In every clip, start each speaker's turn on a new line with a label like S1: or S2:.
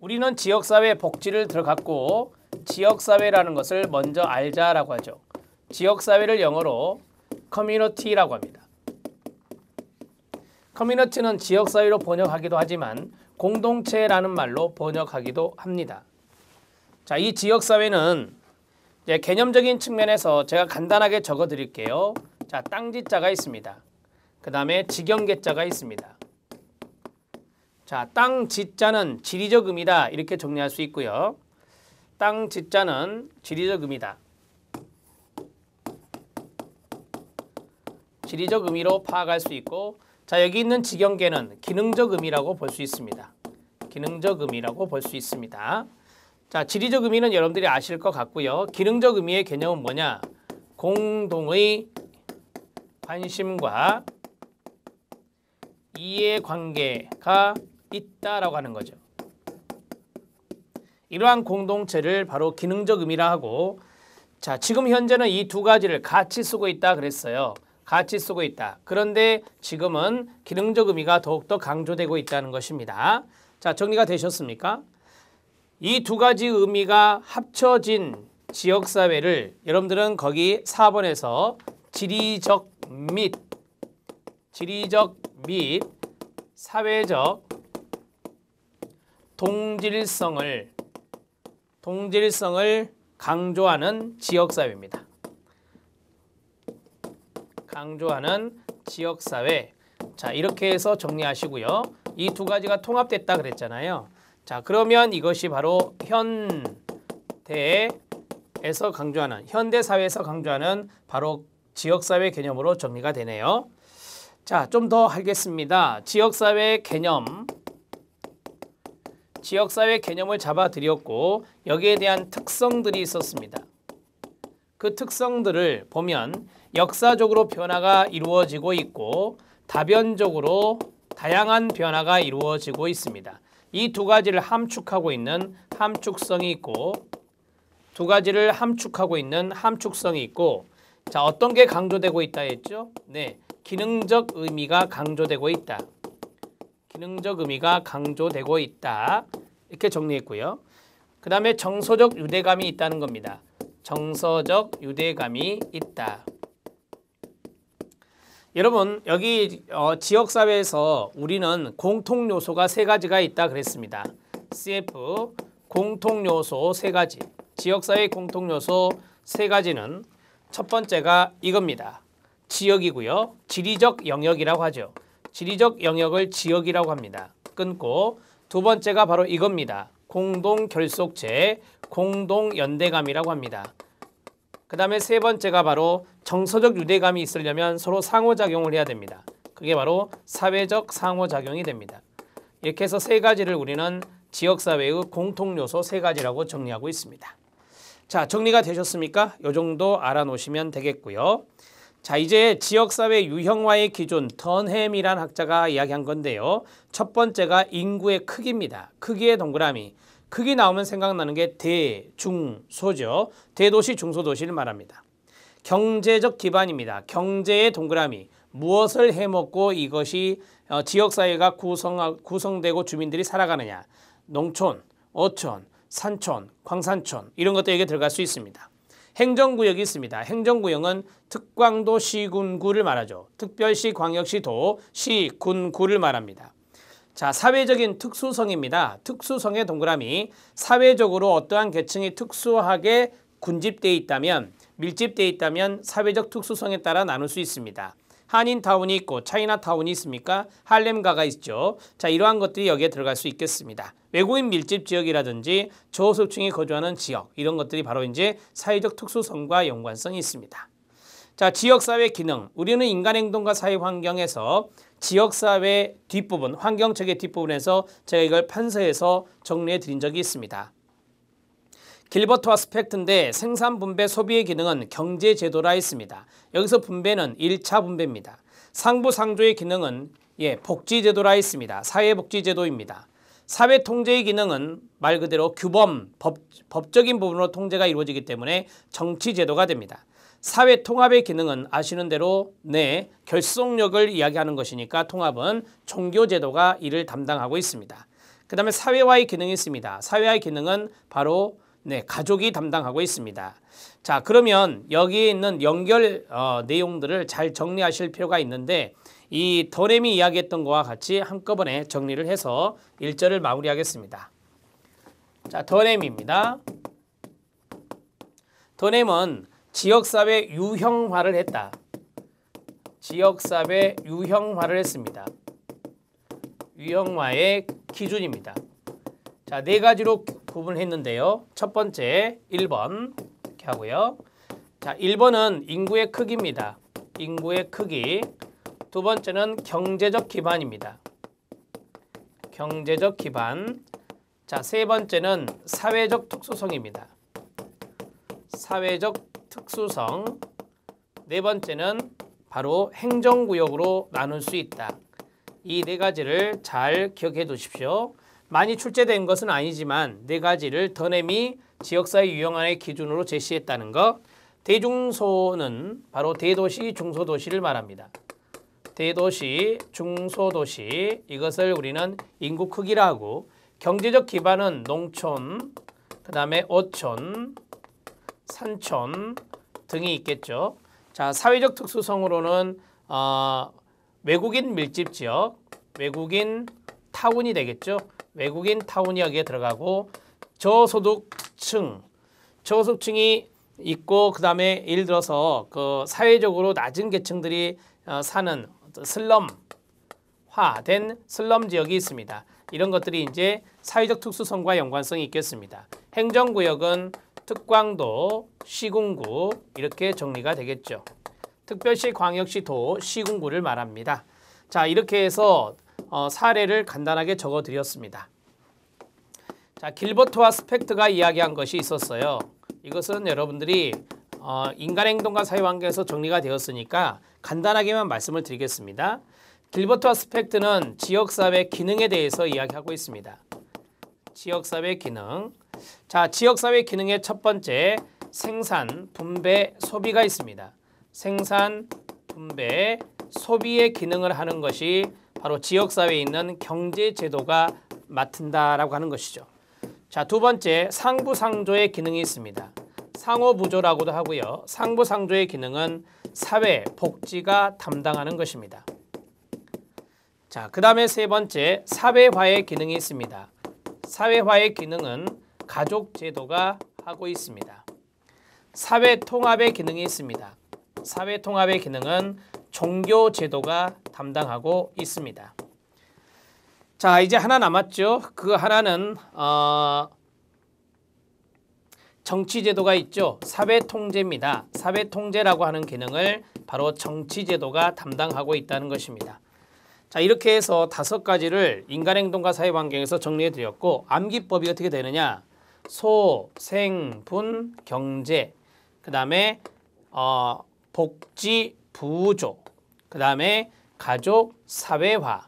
S1: 우리는 지역사회 복지를 들어갔고 지역사회라는 것을 먼저 알자라고 하죠. 지역사회를 영어로 커뮤니티라고 합니다. 커뮤니티는 지역사회로 번역하기도 하지만 공동체라는 말로 번역하기도 합니다. 자, 이 지역사회는 이제 개념적인 측면에서 제가 간단하게 적어 드릴게요. 자, 땅지자가 있습니다. 그 다음에 직영계자가 있습니다. 자, 땅지자는 지리적 의미다 이렇게 정리할 수 있고요. 땅지자는 지리적 의미다. 지리적 의미로 파악할 수 있고, 자, 여기 있는 직영계는 기능적 의미라고 볼 수 있습니다. 기능적 의미라고 볼 수 있습니다. 자, 지리적 의미는 여러분들이 아실 것 같고요. 기능적 의미의 개념은 뭐냐? 공동의 관심과 이해관계가 있다라고 하는 거죠. 이러한 공동체를 바로 기능적 의미라 하고, 자, 지금 현재는 이 두 가지를 같이 쓰고 있다 그랬어요. 같이 쓰고 있다. 그런데 지금은 기능적 의미가 더욱더 강조되고 있다는 것입니다. 자, 정리가 되셨습니까? 이 두 가지 의미가 합쳐진 지역사회를 여러분들은 거기 4번에서 지리적 및 사회적 동질성을 강조하는 지역사회입니다. 강조하는 지역사회. 자, 이렇게 해서 정리하시고요. 이 두 가지가 통합됐다 그랬잖아요. 자, 그러면 이것이 바로 현대에서 강조하는, 현대사회에서 강조하는 바로 지역사회 개념으로 정리가 되네요. 자, 좀 더 하겠습니다. 지역사회 개념을 잡아드렸고 여기에 대한 특성들이 있었습니다. 그 특성들을 보면 역사적으로 변화가 이루어지고 있고 다변적으로 다양한 변화가 이루어지고 있습니다. 이 두 가지를 함축하고 있는 함축성이 있고, 두 가지를 함축하고 있는 함축성이 있고, 자, 어떤 게 강조되고 있다 했죠? 네, 기능적 의미가 강조되고 있다. 기능적 의미가 강조되고 있다. 이렇게 정리했고요. 그 다음에 정서적 유대감이 있다는 겁니다. 정서적 유대감이 있다. 여러분, 여기 지역사회에서 우리는 공통요소가 세 가지가 있다 그랬습니다. CF 공통요소 세 가지. 지역사회 공통요소 세 가지는 첫 번째가 이겁니다. 지역이고요. 지리적 영역이라고 하죠. 지리적 영역을 지역이라고 합니다. 끊고 두 번째가 바로 이겁니다. 공동결속체, 공동연대감이라고 합니다. 그 다음에 세 번째가 바로 정서적 유대감이 있으려면 서로 상호작용을 해야 됩니다. 그게 바로 사회적 상호작용이 됩니다. 이렇게 해서 세 가지를 우리는 지역사회의 공통요소 세 가지라고 정리하고 있습니다. 자, 정리가 되셨습니까? 이 정도 알아놓으시면 되겠고요. 자, 이제 지역사회 유형화의 기준 던햄이란 학자가 이야기한 건데요. 첫 번째가 인구의 크기입니다. 크기의 동그라미. 크기 나오면 생각나는 게 대, 중, 소죠. 대도시, 중소도시를 말합니다. 경제적 기반입니다. 경제의 동그라미. 무엇을 해먹고 이것이 지역사회가 구성되고 주민들이 살아가느냐. 농촌, 어촌, 산촌, 광산촌 이런 것도 여기에 들어갈 수 있습니다. 행정구역이 있습니다. 행정구역은 특광도 시군구를 말하죠. 특별시, 광역시도, 시, 군, 구를 말합니다. 자, 사회적인 특수성입니다. 특수성의 동그라미. 사회적으로 어떠한 계층이 특수하게 군집되어 있다면, 밀집되어 있다면 사회적 특수성에 따라 나눌 수 있습니다. 한인타운이 있고 차이나타운이 있습니까? 할렘가가 있죠. 자, 이러한 것들이 여기에 들어갈 수 있겠습니다. 외국인 밀집 지역이라든지 저소득층이 거주하는 지역, 이런 것들이 바로 이제 사회적 특수성과 연관성이 있습니다. 자, 지역사회 기능. 우리는 인간행동과 사회환경에서 지역사회 뒷부분, 환경체계 뒷부분에서 제가 이걸 판서해서 정리해 드린 적이 있습니다. 길버트와 스펙트인데 생산, 분배, 소비의 기능은 경제제도라 했습니다. 여기서 분배는 1차 분배입니다. 상부, 상조의 기능은 복지제도라 했습니다. 사회복지제도입니다. 사회통제의 기능은 말 그대로 규범, 법적인 부분으로 통제가 이루어지기 때문에 정치제도가 됩니다. 사회통합의 기능은 아시는 대로 결속력을 이야기하는 것이니까 통합은 종교제도가 이를 담당하고 있습니다. 그 다음에 사회화의 기능이 있습니다. 사회화의 기능은 바로 가족이 담당하고 있습니다. 자, 그러면 여기에 있는 연결 내용들을 잘 정리하실 필요가 있는데 이 더램이 이야기했던 것과 같이 한꺼번에 정리를 해서 1절을 마무리하겠습니다. 자, 더램입니다. 더램은 지역사회 유형화를 했다. 지역사회 유형화를 했습니다. 유형화의 기준입니다. 자, 4가지로 구분했는데요. 첫 번째 1번 이렇게 하고요. 자, 1번은 인구의 크기입니다. 인구의 크기. 두 번째는 경제적 기반입니다. 경제적 기반. 자, 세 번째는 사회적 특수성입니다. 사회적 특수성. 네 번째는 바로 행정구역으로 나눌 수 있다. 이 4가지를 잘 기억해 두십시오. 많이 출제된 것은 아니지만 4가지를 더램이 지역사회 유형화의 기준으로 제시했다는 것. 대중소는 바로 대도시, 중소도시를 말합니다. 대도시, 중소도시, 이것을 우리는 인구 크기라 하고, 경제적 기반은 농촌, 그 다음에 어촌, 산촌 등이 있겠죠. 자, 사회적 특수성으로는 외국인 밀집 지역, 외국인 타운이 되겠죠. 외국인 타운이 여기에 들어가고, 저소득층이 있고, 그 다음에 예를 들어서 그 사회적으로 낮은 계층들이 사는 슬럼화된 슬럼 지역이 있습니다. 이런 것들이 이제 사회적 특수성과 연관성이 있겠습니다. 행정구역은 특광도, 시군구 이렇게 정리가 되겠죠. 특별시, 광역시, 도, 시군구를 말합니다. 자, 이렇게 해서 사례를 간단하게 적어드렸습니다. 자, 길버트와 스펙트가 이야기한 것이 있었어요. 이것은 여러분들이 인간행동과 사회환경에서 정리가 되었으니까 간단하게만 말씀을 드리겠습니다. 길버트와 스펙트는 지역사회 기능에 대해서 이야기하고 있습니다. 지역사회 기능. 자, 지역사회 기능의 첫 번째 생산, 분배, 소비가 있습니다. 생산, 분배, 소비의 기능을 하는 것이 바로 지역사회에 있는 경제제도가 맡은다라고 하는 것이죠. 자, 두 번째 상부상조의 기능이 있습니다. 상호부조라고도 하고요. 상부상조의 기능은 사회, 복지가 담당하는 것입니다. 자, 그 다음에 세 번째 사회화의 기능이 있습니다. 사회화의 기능은 가족제도가 하고 있습니다. 사회통합의 기능이 있습니다. 사회통합의 기능은 종교제도가 담당하고 있습니다. 자, 이제 하나 남았죠. 그 하나는 정치제도가 있죠. 사회통제입니다. 사회통제라고 하는 기능을 바로 정치제도가 담당하고 있다는 것입니다. 자, 이렇게 해서 5가지를 인간행동과 사회환경에서 정리해드렸고, 암기법이 어떻게 되느냐. 소, 생, 분, 경제, 그 다음에 복지, 부조, 그 다음에 가족, 사회화,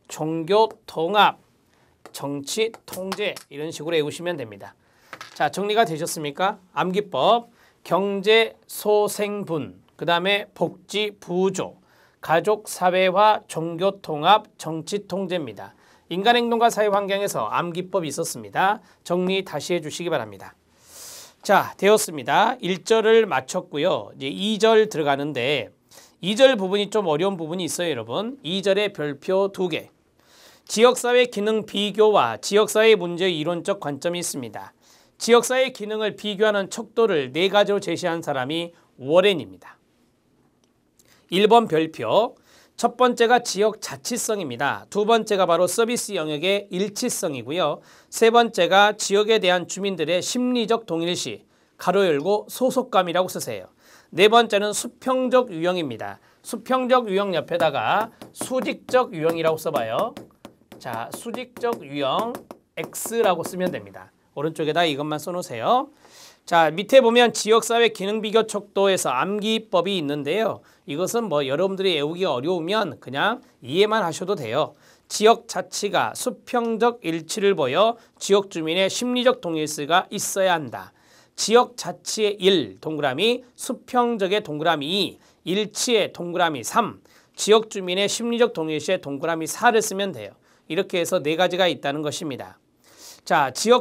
S1: 종교, 통합, 정치, 통제 이런 식으로 외우시면 됩니다. 자, 정리가 되셨습니까? 암기법, 경제, 소, 생, 분, 그 다음에 복지, 부조, 가족, 사회화, 종교, 통합, 정치, 통제입니다. 인간행동과 사회환경에서 암기법이 있었습니다. 정리 다시 해주시기 바랍니다. 자, 되었습니다. 1절을 마쳤고요. 이제 2절 들어가는데 2절 부분이 좀 어려운 부분이 있어요, 여러분. 2절의 별표 2개. 지역사회 기능 비교와 지역사회 문제의 이론적 관점이 있습니다. 지역사회 기능을 비교하는 척도를 4가지로 제시한 사람이 워렌입니다. 1번 별표. 첫 번째가 지역 자치성입니다. 두 번째가 바로 서비스 영역의 일치성이고요. 세 번째가 지역에 대한 주민들의 심리적 동일시, 가로 열고 소속감이라고 쓰세요. 네 번째는 수평적 유형입니다. 수평적 유형 옆에다가 수직적 유형이라고 써봐요. 자, 수직적 유형 X라고 쓰면 됩니다. 오른쪽에다 이것만 써놓으세요. 자, 밑에 보면 지역사회 기능비교 척도에서 암기법이 있는데요. 이것은 뭐 여러분들이 외우기가 어려우면 그냥 이해만 하셔도 돼요. 지역 자치가 수평적 일치를 보여 지역 주민의 심리적 동일시가 있어야 한다. 지역 자치의 1, 동그라미, 수평적의 동그라미 2, 일치의 동그라미 3, 지역 주민의 심리적 동일시의 동그라미 4를 쓰면 돼요. 이렇게 해서 네 가지가 있다는 것입니다. 자, 지역